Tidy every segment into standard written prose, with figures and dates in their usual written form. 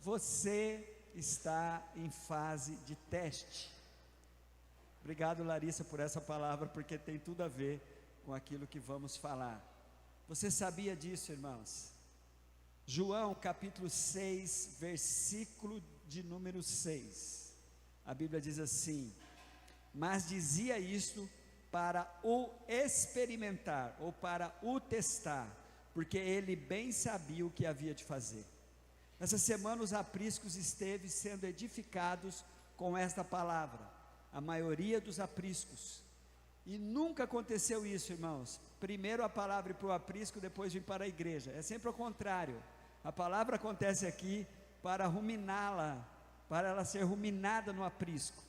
Você está em fase de teste. Obrigado, Larissa, por essa palavra, porque tem tudo a ver com aquilo que vamos falar. Você sabia disso, irmãos? João capítulo 6, versículo de número 6. A Bíblia diz assim: mas dizia isto para o experimentar, ou para o testar, porque ele bem sabia o que havia de fazer. Essa semana os apriscos esteve sendo edificados com esta palavra, a maioria dos apriscos, e nunca aconteceu isso, irmãos, primeiro a palavra para o aprisco, depois vir para a igreja, é sempre o contrário, a palavra acontece aqui para ruminá-la, para ela ser ruminada no aprisco.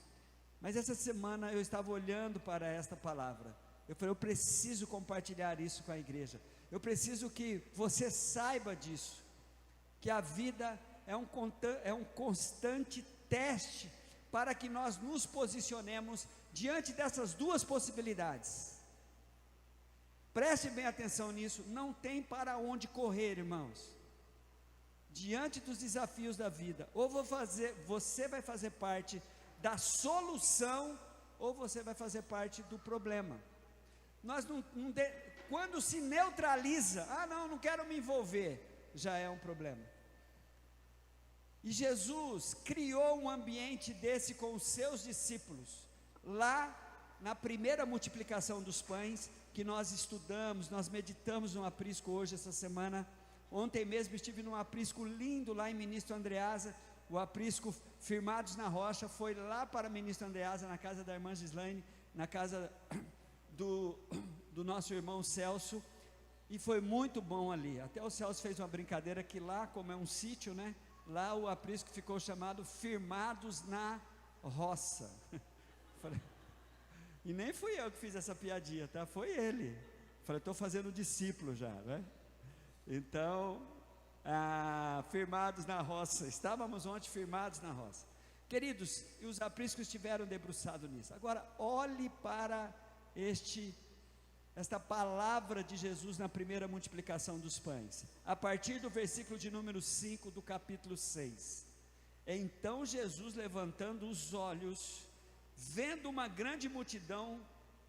Mas essa semana eu estava olhando para esta palavra, eu falei, eu preciso compartilhar isso com a igreja, eu preciso que você saiba disso, que a vida é um constante teste, para que nós nos posicionemos diante dessas duas possibilidades. Preste bem atenção nisso, não tem para onde correr, irmãos, diante dos desafios da vida, ou você vai fazer parte da solução, ou você vai fazer parte do problema. Quando se neutraliza, não quero me envolver, já é um problema. E Jesus criou um ambiente desse com os seus discípulos, lá na primeira multiplicação dos pães, que nós estudamos, nós meditamos no aprisco hoje, essa semana. Ontem mesmo estive num aprisco lindo lá em Ministro Andreasa, o aprisco Firmados na Rocha, foi lá para Ministro Andreasa, na casa da irmã Gislaine, na casa do nosso irmão Celso, e foi muito bom ali. Até o Celso fez uma brincadeira que lá, como é um sítio, né? Lá o aprisco ficou chamado Firmados na Roça. E nem fui eu que fiz essa piadinha, tá? Foi ele. Falei, estou fazendo discípulo já, né? Então, firmados na roça. Estávamos ontem firmados na roça. Queridos, e os apriscos estiveram debruçados nisso. Agora, olhe para esta palavra de Jesus na primeira multiplicação dos pães, a partir do versículo de número 5 do capítulo 6. Então Jesus, levantando os olhos, vendo uma grande multidão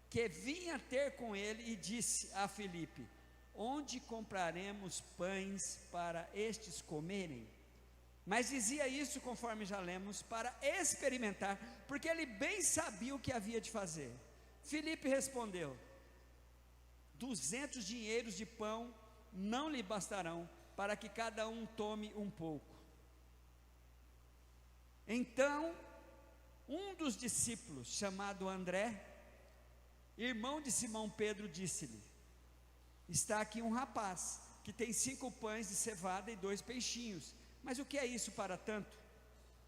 que vinha ter com ele, e disse a Filipe: onde compraremos pães para estes comerem? Mas dizia isso, conforme já lemos, para experimentar, porque ele bem sabia o que havia de fazer. Filipe respondeu: 200 dinheiros de pão não lhe bastarão, para que cada um tome um pouco. Então, um dos discípulos, chamado André, irmão de Simão Pedro, disse-lhe: está aqui um rapaz, que tem 5 pães de cevada e 2 peixinhos, mas o que é isso para tanto?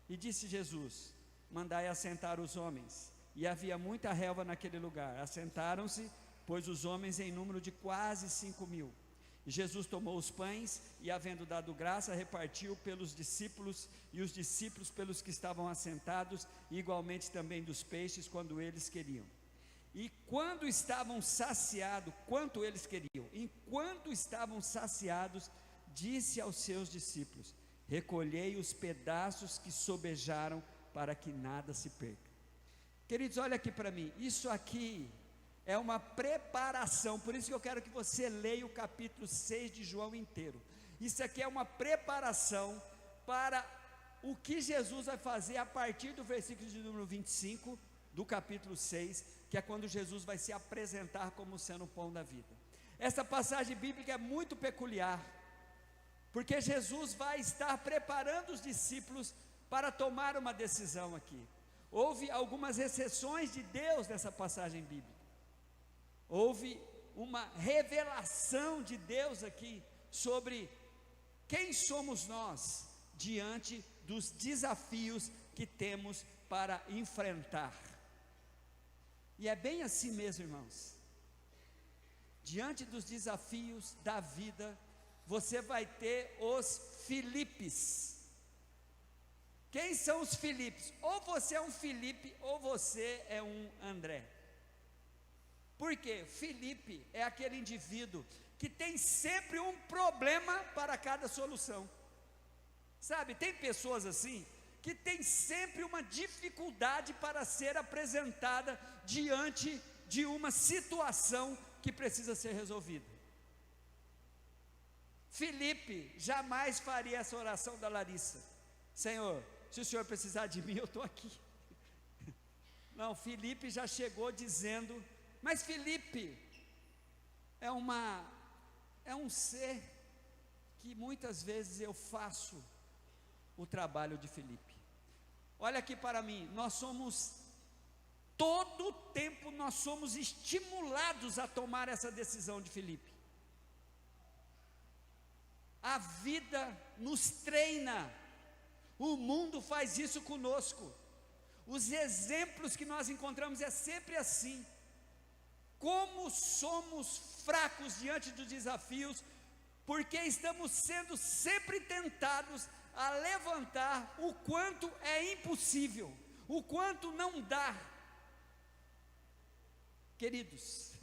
E disse Jesus: mandai assentar os homens. E havia muita relva naquele lugar. Assentaram-se, pois os homens em número de quase 5.000. E Jesus tomou os pães, e havendo dado graça, repartiu pelos discípulos, e os discípulos pelos que estavam assentados, e igualmente também dos peixes, quando eles queriam. E quando estavam saciados, quanto eles queriam, enquanto estavam saciados, disse aos seus discípulos: recolhei os pedaços que sobejaram, para que nada se perca. Queridos, olha aqui para mim, isso aqui é uma preparação, por isso que eu quero que você leia o capítulo 6 de João inteiro. Isso aqui é uma preparação para o que Jesus vai fazer a partir do versículo de número 25 do capítulo 6, que é quando Jesus vai se apresentar como sendo o pão da vida. Essa passagem bíblica é muito peculiar, porque Jesus vai estar preparando os discípulos para tomar uma decisão aqui. Houve algumas exceções de Deus nessa passagem bíblica. Houve uma revelação de Deus aqui sobre quem somos nós diante dos desafios que temos para enfrentar. E é bem assim mesmo, irmãos. Diante dos desafios da vida, você vai ter os Filipes. Quem são os Filipes? Ou você é um Filipe, ou você é um André. Por quê? Filipe é aquele indivíduo que tem sempre um problema para cada solução. Sabe, tem pessoas assim, que tem sempre uma dificuldade para ser apresentada diante de uma situação que precisa ser resolvida. Felipe jamais faria essa oração da Larissa: Senhor, se o Senhor precisar de mim, eu estou aqui. Não, Felipe já chegou dizendo, mas Felipe é um ser que muitas vezes eu faço o trabalho de Felipe. Olha aqui para mim, todo o tempo nós somos estimulados a tomar essa decisão de Felipe. A vida nos treina, o mundo faz isso conosco. Os exemplos que nós encontramos é sempre assim. Como somos fracos diante dos desafios, porque estamos sendo sempre tentados a levantar o quanto é impossível, o quanto não dá. Queridos,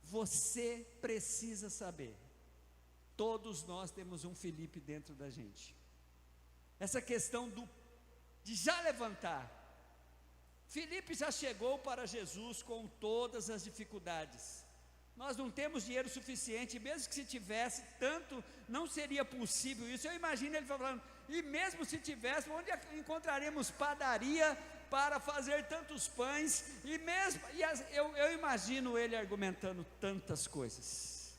você precisa saber, todos nós temos um Felipe dentro da gente. Essa questão de já levantar. Felipe já chegou para Jesus com todas as dificuldades. Nós não temos dinheiro suficiente, mesmo que se tivesse tanto, não seria possível isso. Eu imagino ele falando, e mesmo se tivesse, onde encontraremos padaria para fazer tantos pães? Eu imagino ele argumentando tantas coisas.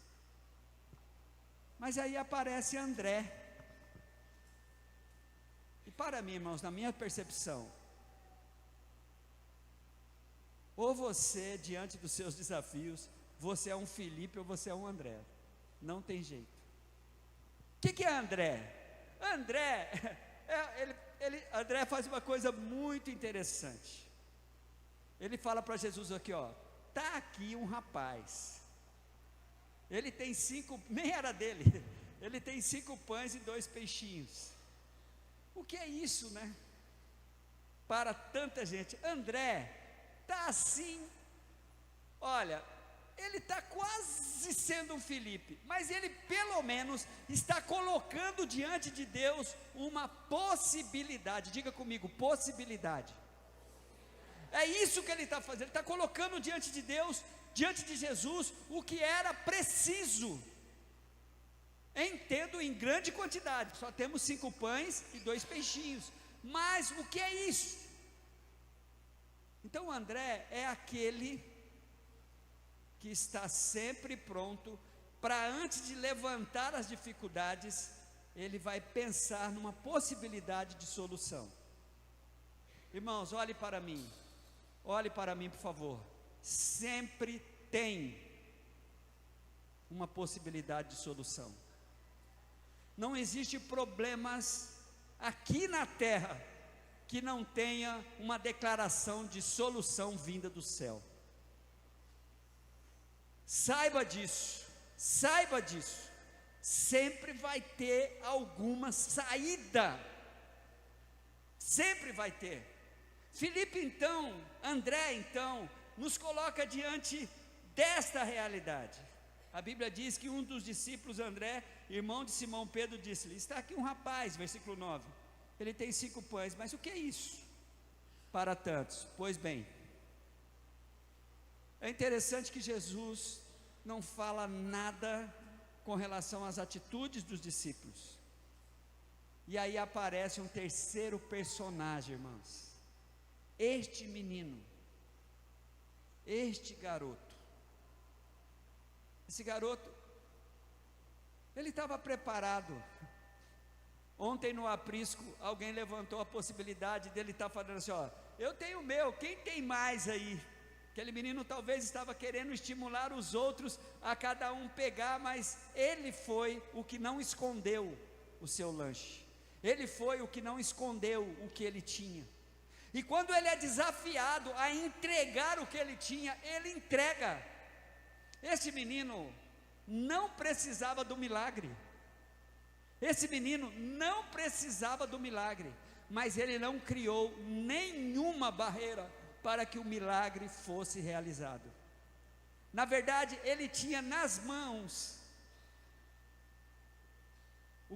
Mas aí aparece André. E para mim, irmãos, na minha percepção, ou você, diante dos seus desafios, você é um Felipe ou você é um André. Não tem jeito. O que é André? André faz uma coisa muito interessante. Ele fala para Jesus aqui, está aqui um rapaz. Ele tem 5, nem era dele. Ele tem 5 pães e 2 peixinhos. O que é isso, né? Para tanta gente. André está assim, olha, ele está quase sendo um Felipe, mas ele pelo menos está colocando diante de Deus uma possibilidade. Diga comigo, possibilidade. É isso que ele está fazendo, ele está colocando diante de Deus, diante de Jesus, o que era preciso. Entendo, em grande quantidade, só temos 5 pães e 2 peixinhos, mas o que é isso? Então André é aquele que está sempre pronto para, antes de levantar as dificuldades, ele vai pensar numa possibilidade de solução. Irmãos, olhe para mim, por favor. Sempre tem uma possibilidade de solução. Não existe problemas aqui na terra que não tenha uma declaração de solução vinda do céu. Saiba disso, sempre vai ter alguma saída, sempre vai ter. Felipe então, André então, nos coloca diante desta realidade. A Bíblia diz que um dos discípulos, André, irmão de Simão Pedro, disse-lhe: está aqui um rapaz, versículo 9, ele tem 5 pães, mas o que é isso para tantos? Pois bem, é interessante que Jesus não fala nada com relação às atitudes dos discípulos, e aí aparece um terceiro personagem, irmãos, este menino, este garoto. Esse garoto, ele estava preparado. Ontem no aprisco, alguém levantou a possibilidade dele estar falando assim: eu tenho o meu, quem tem mais aí? Aquele menino talvez estava querendo estimular os outros a cada um pegar, mas ele foi o que não escondeu o seu lanche, ele foi o que não escondeu o que ele tinha. E quando ele é desafiado a entregar o que ele tinha, ele entrega. Esse menino não precisava do milagre, mas ele não criou nenhuma barreira para que o milagre fosse realizado. Na verdade, ele tinha nas mãos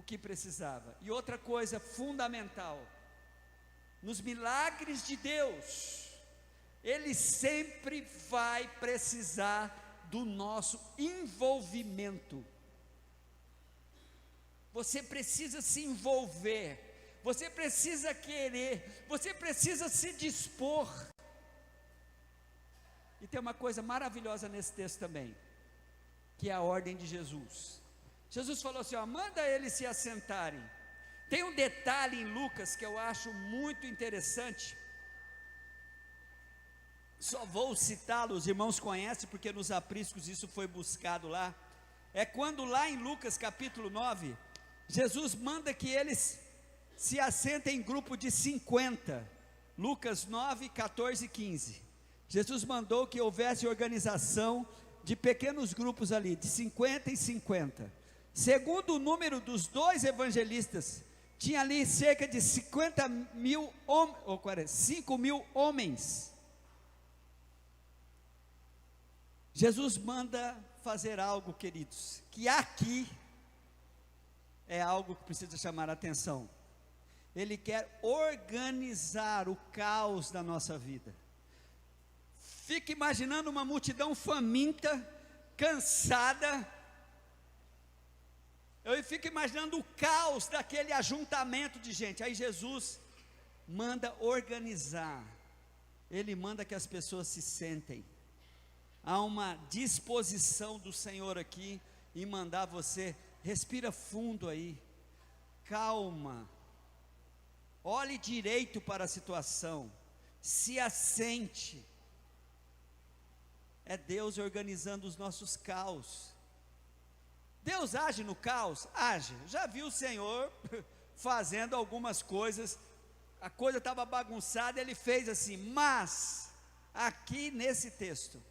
que precisava. E outra coisa fundamental, nos milagres de Deus, Ele sempre vai precisar do nosso envolvimento. Você precisa se envolver, você precisa querer, você precisa se dispor. E tem uma coisa maravilhosa nesse texto também, que é a ordem de Jesus. Jesus falou assim, ó, manda eles se assentarem. Tem um detalhe em Lucas que eu acho muito interessante, só vou citá-lo, os irmãos conhecem, porque nos apriscos isso foi buscado lá. É quando lá em Lucas capítulo 9, Jesus manda que eles se assentem em grupo de 50, Lucas 9, 14 e 15, Jesus mandou que houvesse organização de pequenos grupos ali, de 50 e 50, segundo o número dos dois evangelistas, tinha ali cerca de 5 mil homens. Jesus manda fazer algo, queridos, que aqui é algo que precisa chamar a atenção. Ele quer organizar o caos da nossa vida. Fica imaginando uma multidão faminta, cansada. Eu fico imaginando o caos daquele ajuntamento de gente. Aí Jesus manda organizar. Ele manda que as pessoas se sentem. Há uma disposição do Senhor aqui em mandar você, respira fundo aí, calma, olhe direito para a situação, se assente. É Deus organizando os nossos caos. Deus age no caos? Age. Já viu o Senhor fazendo algumas coisas, a coisa estava bagunçada, Ele fez assim, mas aqui nesse texto,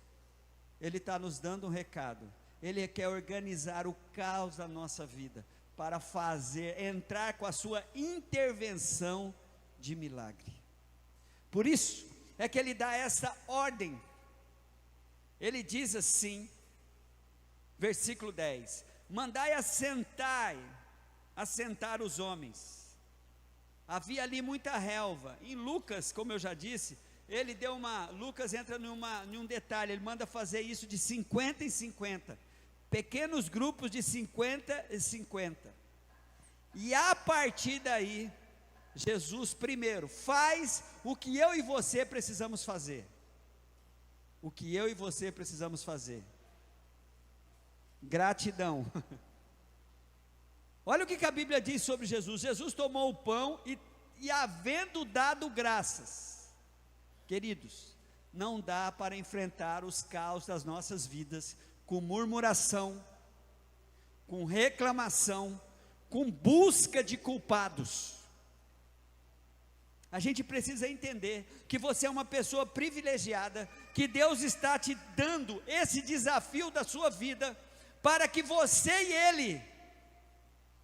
Ele está nos dando um recado. Ele quer organizar o caos da nossa vida, para entrar com a sua intervenção de milagre. Por isso, é que Ele dá essa ordem. Ele diz assim, versículo 10, mandai assentar os homens. Havia ali muita relva. Em Lucas, como eu já disse, Lucas entra num detalhe, ele manda fazer isso de 50 em 50, pequenos grupos de 50 e 50, e a partir daí, Jesus primeiro faz o que eu e você precisamos fazer, gratidão. Olha o que a Bíblia diz sobre Jesus. Jesus tomou o pão e havendo dado graças. Queridos, não dá para enfrentar os caos das nossas vidas com murmuração, com reclamação, com busca de culpados. A gente precisa entender que você é uma pessoa privilegiada, que Deus está te dando esse desafio da sua vida, para que você e Ele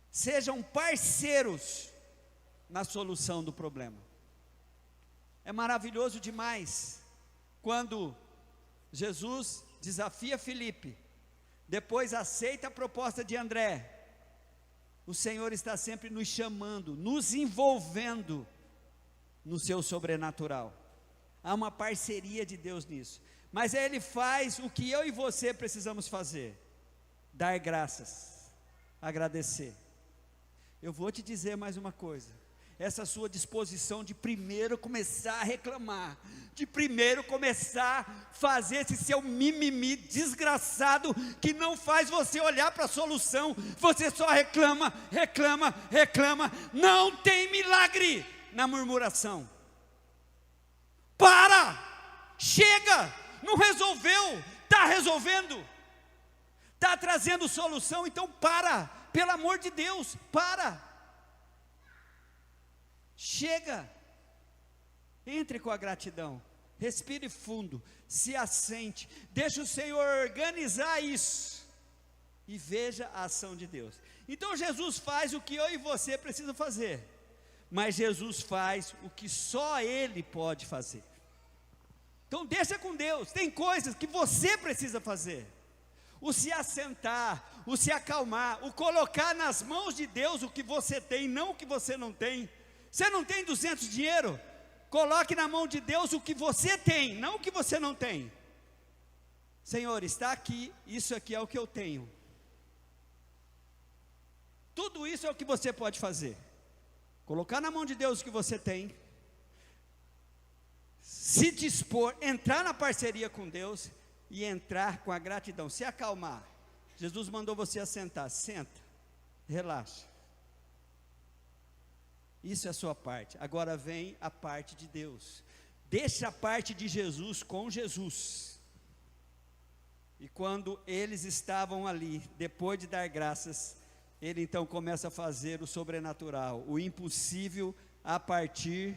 sejam parceiros na solução do problema. É maravilhoso demais quando Jesus desafia Filipe, depois aceita a proposta de André. O Senhor está sempre nos chamando, nos envolvendo no seu sobrenatural. Há uma parceria de Deus nisso. Mas Ele faz o que eu e você precisamos fazer: dar graças, agradecer. Eu vou te dizer mais uma coisa. Essa sua disposição de primeiro começar a reclamar, de primeiro começar a fazer esse seu mimimi desgraçado, que não faz você olhar para a solução, você só reclama, não tem milagre na murmuração. Para, chega, não resolveu, está resolvendo, está trazendo solução, então para, pelo amor de Deus, para. Chega, entre com a gratidão, respire fundo, se assente, deixa o Senhor organizar isso, e veja a ação de Deus. Então Jesus faz o que eu e você precisamos fazer, mas Jesus faz o que só Ele pode fazer. Então deixa com Deus, tem coisas que você precisa fazer. o se assentar, o se acalmar, o colocar nas mãos de Deus o que você tem, não o que você não tem. Você não tem 200 dinheiro? Coloque na mão de Deus o que você tem, não o que você não tem. Senhor, está aqui, isso aqui é o que eu tenho. Tudo isso é o que você pode fazer. Colocar na mão de Deus o que você tem, se dispor, entrar na parceria com Deus e entrar com a gratidão, se acalmar. Jesus mandou você assentar, senta, relaxa. Isso é a sua parte. Agora vem a parte de Deus. Deixa a parte de Jesus com Jesus. E quando eles estavam ali, depois de dar graças, ele então começa a fazer o sobrenatural, o impossível a partir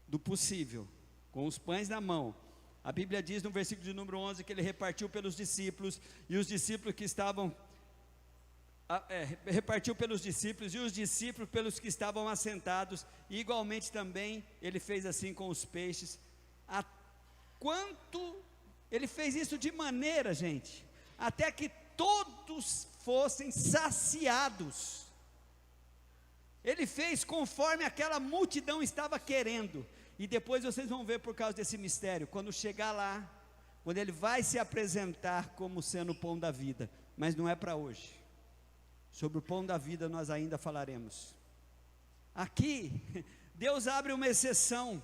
do possível, com os pães na mão. A Bíblia diz no versículo de número 11 que ele repartiu pelos discípulos, e os discípulos que estavam repartiu pelos discípulos, e os discípulos pelos que estavam assentados, e igualmente também ele fez assim com os peixes. A quanto ele fez isso de maneira, gente, até que todos fossem saciados. Ele fez conforme aquela multidão estava querendo. E depois vocês vão ver por causa desse mistério, quando chegar lá, quando ele vai se apresentar como sendo o pão da vida. Mas não é para hoje. Sobre o pão da vida nós ainda falaremos. Aqui, Deus abre uma exceção.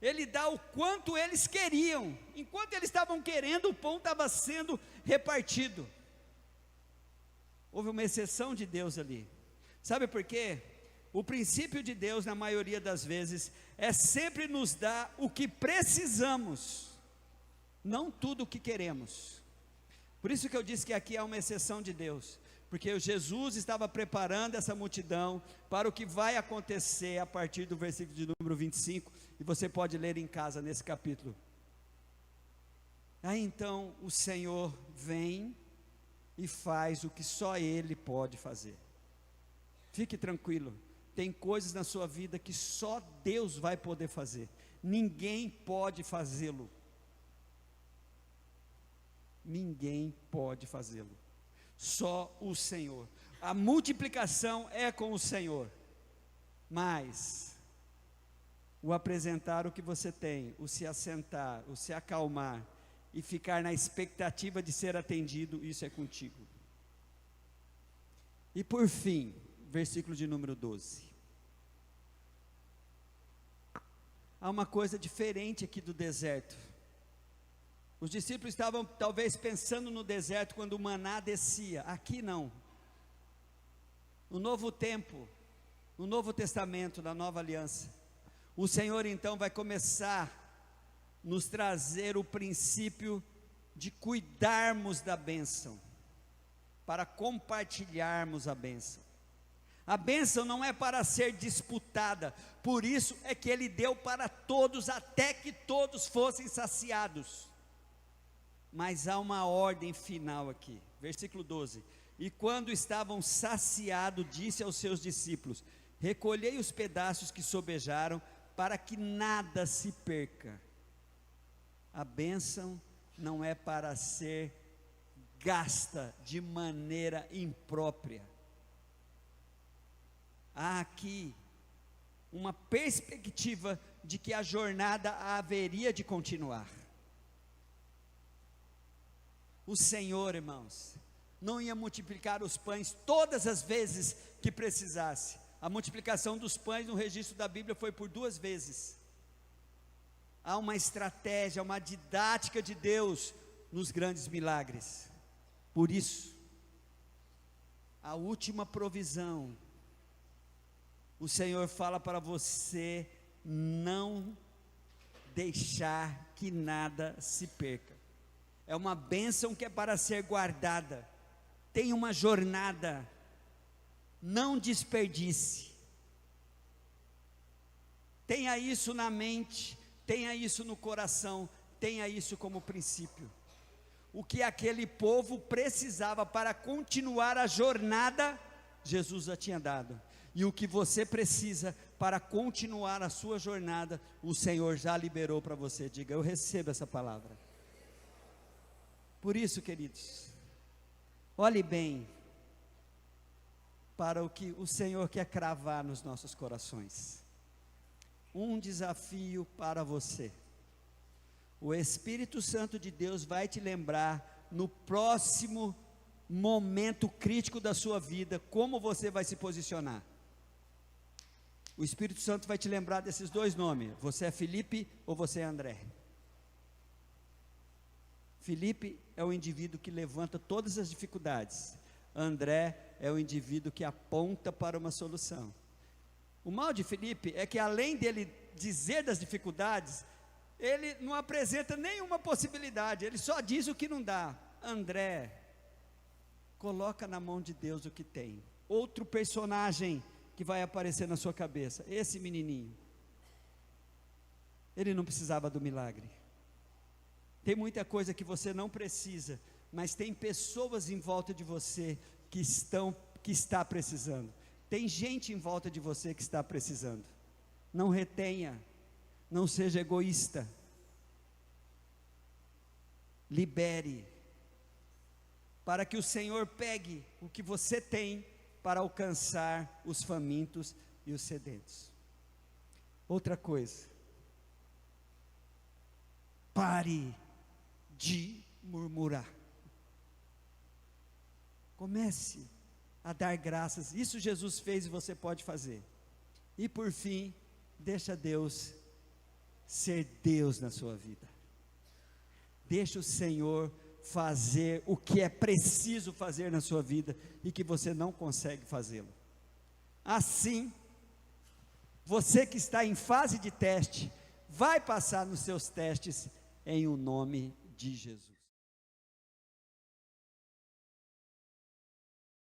Ele dá o quanto eles queriam. Enquanto eles estavam querendo, o pão estava sendo repartido. Houve uma exceção de Deus ali. Sabe por quê? O princípio de Deus, na maioria das vezes, é sempre nos dar o que precisamos, não tudo o que queremos. Por isso que eu disse que aqui há uma exceção de Deus, porque Jesus estava preparando essa multidão para o que vai acontecer a partir do versículo de número 25, e você pode ler em casa nesse capítulo. Aí então o Senhor vem e faz o que só Ele pode fazer. Fique tranquilo, tem coisas na sua vida que só Deus vai poder fazer, ninguém pode fazê-lo. Ninguém pode fazê-lo, só o Senhor. A multiplicação é com o Senhor, mas o apresentar o que você tem, o se assentar, o se acalmar e ficar na expectativa de ser atendido, isso é contigo. E por fim, versículo de número 12. Há uma coisa diferente aqui do deserto. Os discípulos estavam talvez pensando no deserto quando o maná descia. Aqui não. No novo tempo, no Novo Testamento, na Nova Aliança, o Senhor então vai começar a nos trazer o princípio de cuidarmos da bênção, para compartilharmos a bênção. A bênção não é para ser disputada, por isso é que Ele deu para todos, até que todos fossem saciados. Mas há uma ordem final aqui, versículo 12: e quando estavam saciados, disse aos seus discípulos: recolhei os pedaços que sobejaram, para que nada se perca. A bênção não é para ser gasta de maneira imprópria. Há aqui uma perspectiva de que a jornada haveria de continuar. O Senhor, irmãos, não ia multiplicar os pães todas as vezes que precisasse. A multiplicação dos pães no registro da Bíblia foi por 2 vezes. Há uma estratégia, uma didática de Deus nos grandes milagres. Por isso, a última provisão, o Senhor fala para você não deixar que nada se perca. É uma bênção que é para ser guardada. Tem uma jornada. Não desperdice. Tenha isso na mente, tenha isso no coração, tenha isso como princípio. O que aquele povo precisava para continuar a jornada, Jesus já tinha dado. E o que você precisa para continuar a sua jornada, o Senhor já liberou para você. Diga: eu recebo essa palavra. Por isso, queridos, Olhe bem para o que o Senhor quer cravar nos nossos corações. Um desafio para você. O Espírito Santo de Deus vai te lembrar no próximo momento crítico da sua vida, como você vai se posicionar. O Espírito Santo vai te lembrar desses dois nomes: você é Felipe ou você é André. Felipe é o indivíduo que levanta todas as dificuldades. André é o indivíduo que aponta para uma solução. O mal de Felipe é que, além dele dizer das dificuldades, ele não apresenta nenhuma possibilidade, ele só diz o que não dá. André coloca na mão de Deus o que tem. Outro personagem que vai aparecer na sua cabeça: esse menininho, ele não precisava do milagre. Tem muita coisa que você não precisa, mas tem pessoas em volta de você que está precisando. Tem gente em volta de você que está precisando. Não retenha, não seja egoísta. Libere, para que o Senhor pegue o que você tem para alcançar os famintos e os sedentos. Outra coisa, pare de murmurar. Comece a dar graças. Isso Jesus fez e você pode fazer. E por fim, deixa Deus ser Deus na sua vida. Deixa o Senhor fazer o que é preciso fazer na sua vida e que você não consegue fazê-lo. Assim, você que está em fase de teste, vai passar nos seus testes em o nome de Jesus.